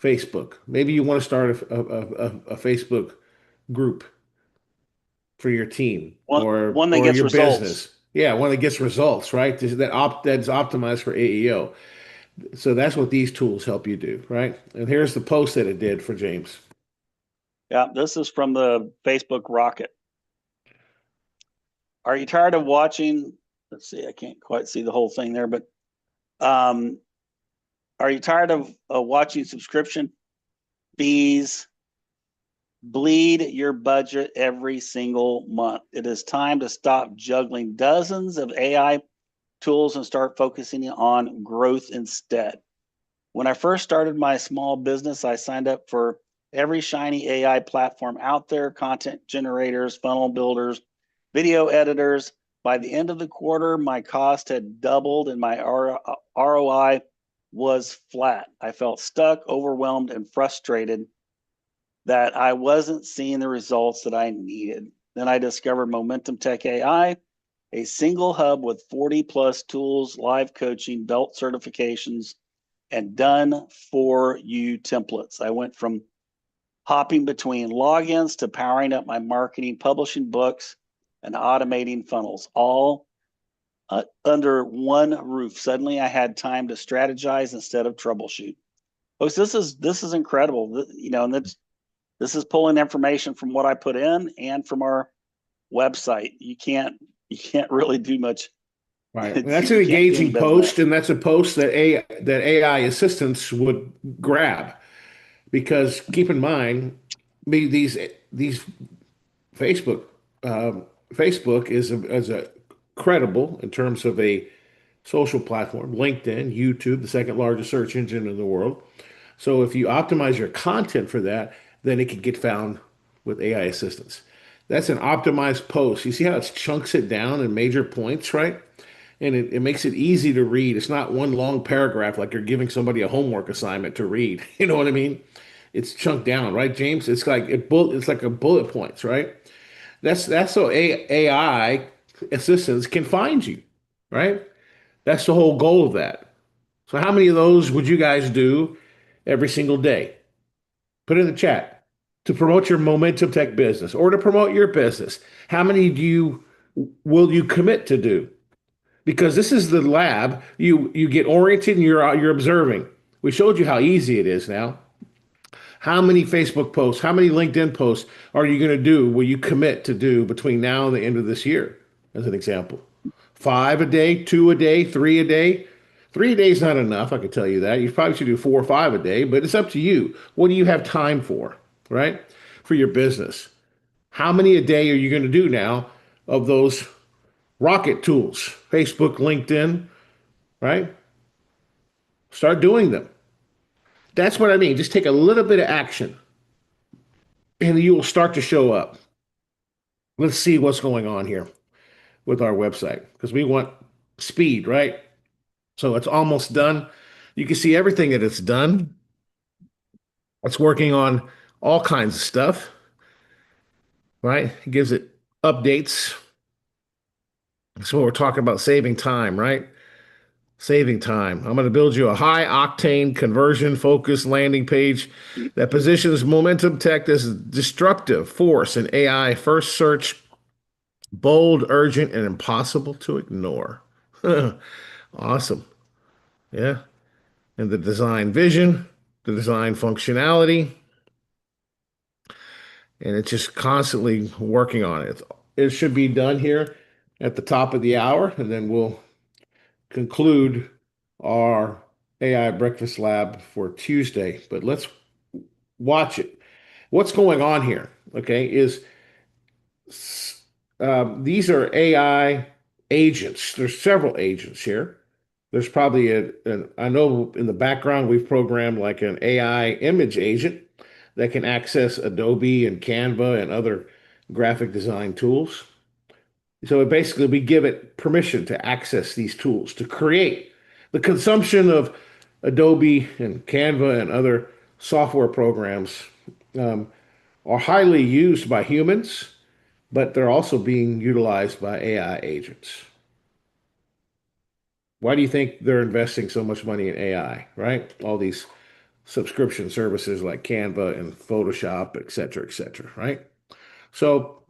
S1: Facebook. Maybe you want to start a Facebook group for your team
S2: One that
S1: or
S2: gets
S1: your
S2: results.
S1: business. Yeah, one that gets results, right? That's optimized for AEO. So that's what these tools help you do, right? And here's the post that it did for James.
S2: Yeah, this is from the Facebook Rocket. Are you tired of watching? Let's see, I can't quite see the whole thing there, but um, are you tired of watching subscription fees bleed your budget every single month? It is time to stop juggling dozens of AI tools and start focusing on growth instead. When I first started my small business, I signed up for every shiny AI platform out there, content generators, funnel builders, video editors. By the end of the quarter, my cost had doubled and my ROI was flat. I felt stuck, overwhelmed, and frustrated that I wasn't seeing the results that I needed. Then I discovered MomentumTech AI, a single hub with 40 plus tools, live coaching, belt certifications, and done for you templates. I went from hopping between logins to powering up my marketing, publishing books, and automating funnels, all under one roof. Suddenly, I had time to strategize instead of troubleshoot. Folks, this is incredible. You know, and this is pulling information from what I put in and from our website. You can't really do much.
S1: Right. And that's an
S2: You can't do any
S1: engaging
S2: better than that.
S1: post, and that's a post that AI assistants would grab. Because keep in mind, these Facebook Facebook is a credible in terms of a social platform. LinkedIn, YouTube, the second largest search engine in the world. So if you optimize your content for that, then it can get found with AI assistance. That's an optimized post. You see how it chunks it down in major points, right? And it makes it easy to read. It's not one long paragraph like you're giving somebody a homework assignment to read. You know what I mean? It's chunked down, right, James? It's like a bullet points, right? That's so AI assistants can find you, right? That's the whole goal of that. So how many of those would you guys do every single day? Put it in the chat to promote your Momentum Tech business or to promote your business. How many do you will you commit to do? Because this is the lab. You get oriented and you're observing. We showed you how easy it is now. How many Facebook posts, how many LinkedIn posts are you going to do? Will you commit to do between now and the end of this year, as an example? Five a day, two a day, three a day. 3 a day is not enough, I can tell you that. You probably should do four or five a day, but it's up to you. What do you have time for, right? For your business. How many a day are you going to do now of those rocket tools? Facebook, LinkedIn, right? Start doing them. That's what I mean. Just take a little bit of action and you will start to show up. Let's see what's going on here with our website because we want speed, right? So it's almost done. You can see everything that it's done. It's working on all kinds of stuff, right? It gives it updates. So we're talking about saving time, right? Saving time. I'm going to build you a high octane conversion focused landing page that positions Momentum Tech as a disruptive force in AI first search, bold, urgent, and impossible to ignore. Awesome. Yeah. And the design vision, the design functionality, and it's just constantly working on it. It should be done here at the top of the hour, and then we'll conclude our AI Breakfast Lab for Tuesday. But let's watch it. What's going on here, okay, is these are AI agents. There's several agents here. There's probably I know in the background we've programmed like an AI image agent that can access Adobe and Canva and other graphic design tools. So basically, we give it permission to access these tools to create. The consumption of Adobe and Canva and other software programs um, are highly used by humans, but they're also being utilized by AI agents. Why do you think they're investing so much money in AI, right? All these subscription services like Canva and Photoshop, et cetera, right? So,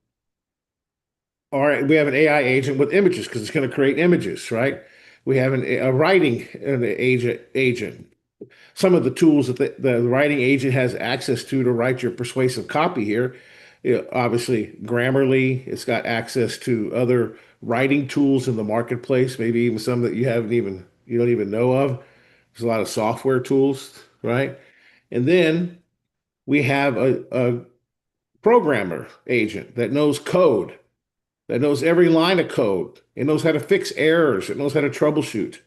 S1: all right, we have an AI agent with images because it's going to create images, right? We have a writing agent. Some of the tools that the writing agent has access to write your persuasive copy here. Obviously, Grammarly, it's got access to other writing tools in the marketplace, maybe even some that you don't even know of. There's a lot of software tools, right? And then we have a programmer agent that knows code, that knows every line of code. It knows how to fix errors. It knows how to troubleshoot.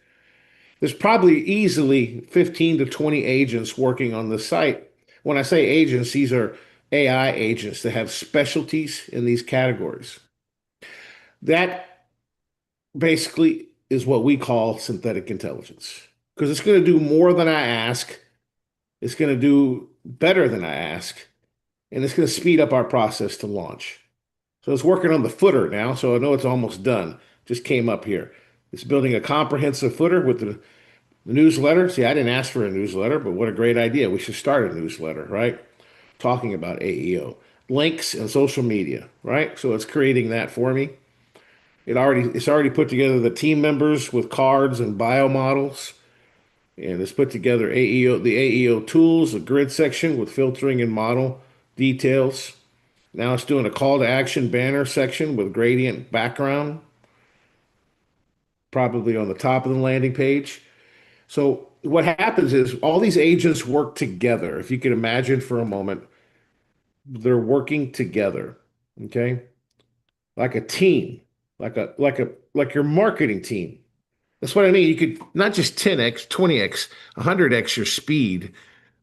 S1: There's probably easily 15 to 20 agents working on the site When I say agents, these are AI agents that have specialties in these categories. That basically is what we call synthetic intelligence because it's going to do more than I ask. It's going to do better than I ask, and it's going to speed up our process to launch. So it's working on the footer now, so I know it's almost done. Just came up here. It's building a comprehensive footer with the newsletter. See, I didn't ask for a newsletter, but what a great idea. We should start a newsletter, right? Talking about AEO. Links and social media, right? So it's creating that for me. It's already put together the team members with cards and bio models, and it's put together the AEO tools, a grid section with filtering and model details. Now it's doing a call to action banner section with gradient background, probably on the top of the landing page. So what happens is all these agents work together. If you can imagine for a moment, they're working together, okay? Like a team, like your marketing team. That's what I mean. You could not just 10x, 20x, 100x your speed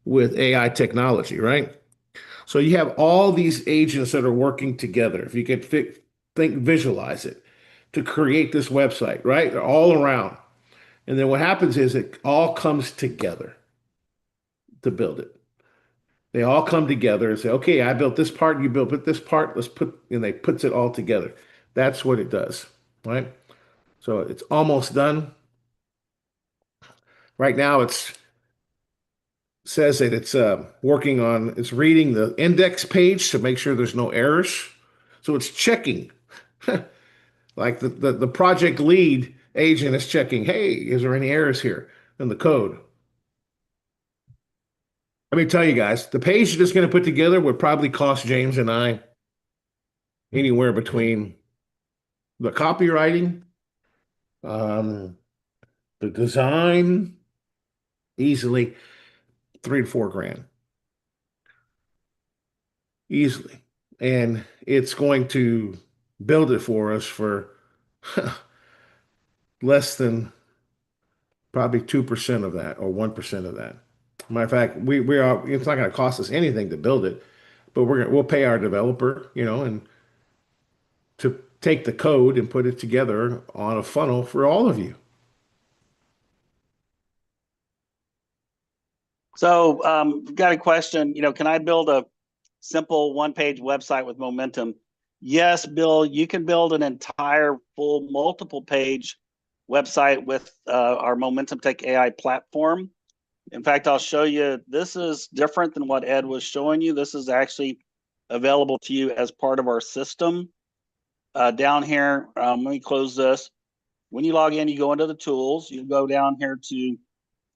S1: with AI technology, right? So you have all these agents that are working together. If you could visualize it to create this website, right? They're all around. And then what happens is it all comes together to build it. They all come together and say, okay, I built this part, you built this part, let's put, and they puts it all together. That's what it does, right? So it's almost done. Right now it's says that it's working on, it's reading the index page to make sure there's no errors. So it's checking. Like the project lead agent is checking, hey, is there any errors here in the code? Let me tell you guys, the page that's going to put together would probably cost James and I anywhere between the copywriting, um, the design, easily 3 to 4 grand, easily. And it's going to build it for us for less than probably 2% of that or 1% of that. Matter of fact, we are, it's not going to cost us anything to build it, but we'll pay our developer, and to take the code and put it together on a funnel for all of you.
S2: So, got a question. Can I build a simple one-page website with Momentum? Yes, Bill, you can build an entire full multiple-page website with our MomentumTech AI platform. In fact, I'll show you. This is different than what Ed was showing you. This is actually available to you as part of our system. Down here, let me close this. When you log in, you go into the tools. You go down here to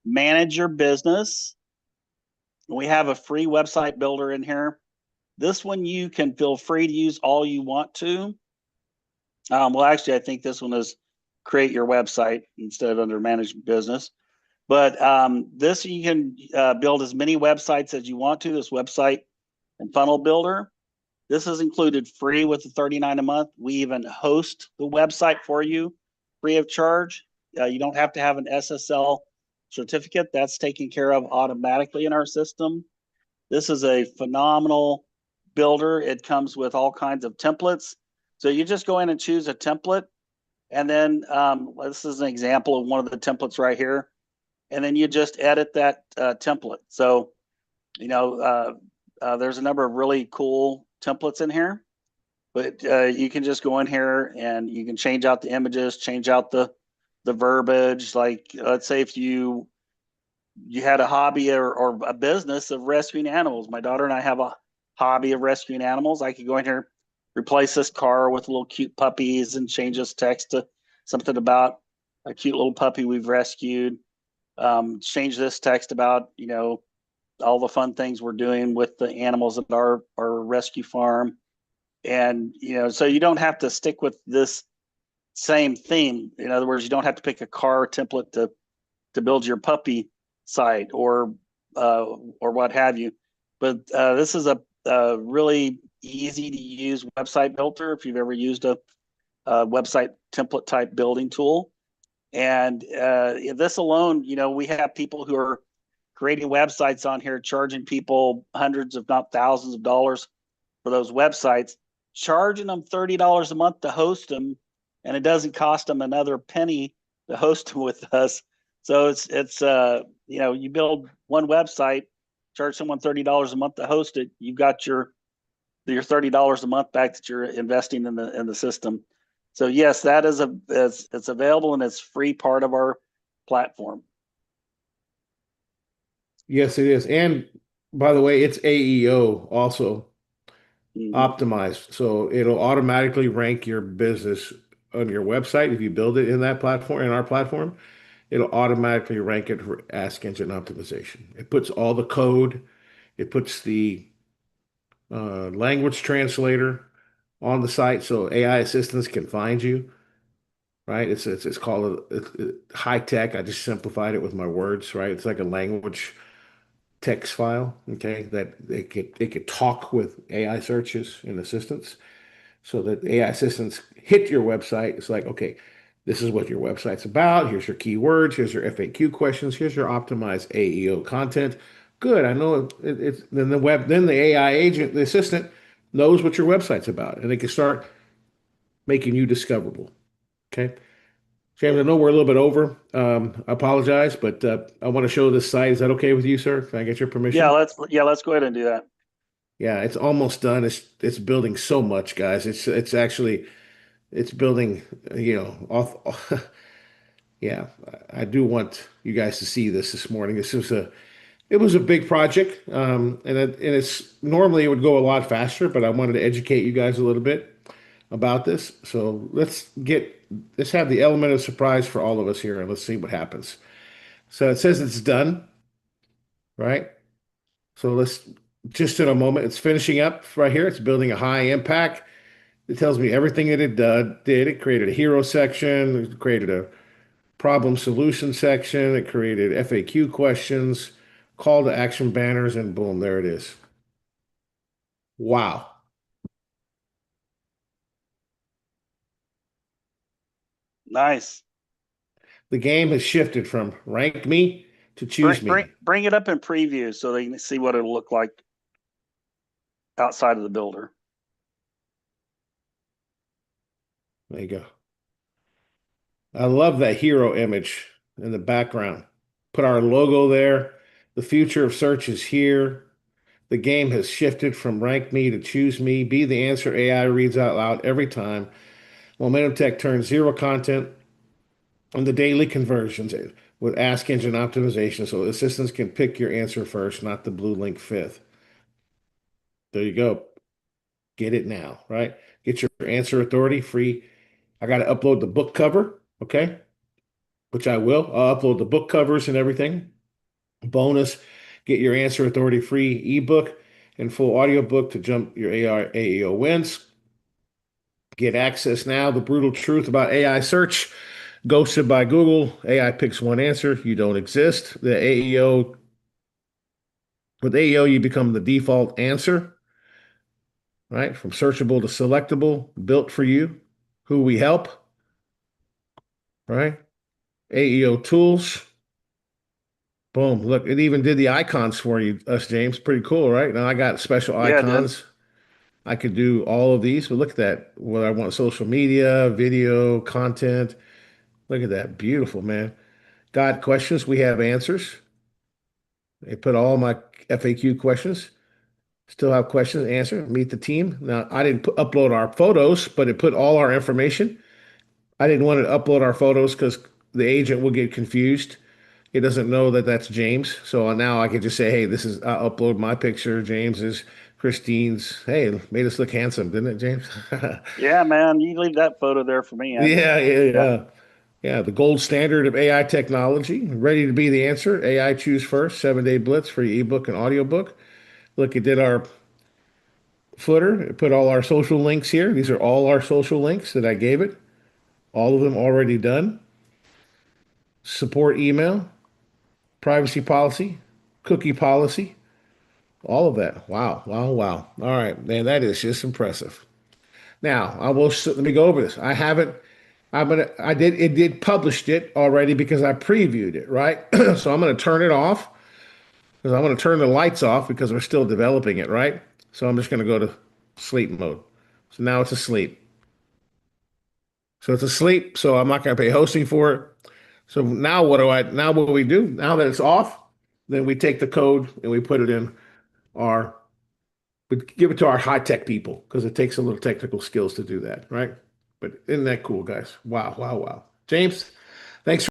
S2: manage your business. We have a free website builder in here. This one you can feel free to use all you want to. Well, actually, I think this one is create your website instead of under manage business. But this you can build as many websites as you want to. This website and funnel builder. This is included free with the $39 a month. We even host the website for you free of charge. You don't have to have an SSL certificate. That's taken care of automatically in our system. This is a phenomenal builder. It comes with all kinds of templates. So you just go in and choose a template. And then this is an example of one of the templates right here. And then you just edit that template. So, there's a number of really cool templates in here, but you can just go in here and you can change out the images, change out the verbiage. Like, let's say if you had a hobby or a business of rescuing animals. My daughter and I have a hobby of rescuing animals. I could go in here, replace this car with little cute puppies and change this text to something about a cute little puppy we've rescued. Change this text about, all the fun things we're doing with the animals at our rescue farm. And, so you don't have to stick with this same theme. In other words, you don't have to pick a car template to build your puppy site or what have you. But this is a really easy to use website builder if you've ever used a website template type building tool. And this alone, we have people who are creating websites on here, charging people hundreds, if not thousands of dollars for those websites, charging them $30 a month to host them, and it doesn't cost them another penny to host them with us. So it's you build one website, charge someone $30 a month to host it, you've got your $30 a month back that you're investing in the system. So yes, that is it's available and it's free part of our platform.
S1: Yes, it is. And by the way, it's AEO also
S2: Mm-hmm.
S1: optimized. So it'll automatically rank your business on your website. If you build it in that platform, in our platform, it'll automatically rank it for Ask Engine Optimization. It puts all the code, it puts the language translator on the site so AI assistants can find you, right? It's called high tech. I just simplified it with my words, right? It's like a language text file, okay, that it could talk with AI searches and assistants so that AI assistants hit your website. It's like, okay, this is what your website's about. Here's your keywords. Here's your FAQ questions. Here's your optimized AEO content. Good. I know it's then the AI agent, the assistant, knows what your website's about, and they can start making you discoverable. Okay. James, I know we're a little bit over. I apologize, but I want to show this site. Is that okay with you, sir? Can I get your permission?
S2: Let's go ahead and do that.
S1: Yeah, it's almost done. It's building so much, guys. It's actually it's building, off. Yeah, I do want you guys to see this morning. It was a big project, and it's normally it would go a lot faster, but I wanted to educate you guys a little bit about this. So let's have the element of surprise for all of us here, and let's see what happens. So it says it's done, right? So let's just in a moment, it's finishing up right here. It's building a high impact. It tells me everything that it did. It created a hero section, it created a problem solution section, it created FAQ questions, call to action banners, and boom, there it is. Wow.
S2: Nice.
S1: The game has shifted from rank me to choose me.
S2: Bring it up in preview so they can see what it'll look like outside of the builder.
S1: There you go. I love that hero image in the background. Put our logo there. The future of search is here. The game has shifted from rank me to choose me. Be the answer AI reads out loud every time. Momentum Tech turns zero content on the daily conversions with Ask Engine Optimization so assistants can pick your answer first, not the blue link fifth. There you go. Get it now, right? Get your answer authority free. I got to upload the book cover, okay? Which I will. I'll upload the book covers and everything. Bonus, get your answer authority free ebook and full audiobook to jump your AEO wins. Get access now. The brutal truth about AI search. Ghosted by Google. AI picks one answer. You don't exist. With AEO, you become the default answer, right? From searchable to selectable, built for you. Who we help, right? AEO tools. Boom. Look, it even did the icons for you, us, James. Pretty cool, right? Now I got special
S2: Yeah, it did.
S1: icons. I could do all of these, but look at that. What I want, social media, video, content. Look at that. Beautiful, man. Got questions. We have answers. They put all my FAQ questions. Still have questions to answer. Meet the team. Now, I didn't upload our photos, but it put all our information. I didn't want to upload our photos because the agent will get confused. It doesn't know that that's James. So now I can just say, hey, I upload my picture. James is Christine's. Hey, it made us look handsome, didn't it, James?
S2: Yeah, man, you leave that photo there for me.
S1: Yeah, yeah,
S2: Yeah,
S1: yeah. Yeah, the gold standard of AI technology. Ready to be the answer. AI choose first. 7-day blitz for your ebook and audiobook. Look, it did our footer. It put all our social links here. These are all our social links that I gave it. All of them already done. Support email, privacy policy, cookie policy, all of that. Wow, wow, wow. All right, man, that is just impressive. Now, let me go over this. I haven't, it did published it already because I previewed it, right? So I'm gonna turn it off because I want to turn the lights off because we're still developing it, right? So I'm just going to go to sleep mode. So now it's asleep. So it's asleep. So I'm not going to pay hosting for it. So now now what we do, now that it's off, then we take the code and we put it in our, we give it to our high tech people because it takes a little technical skills to do that, right? But isn't that cool, guys? Wow, wow, wow. James, thanks.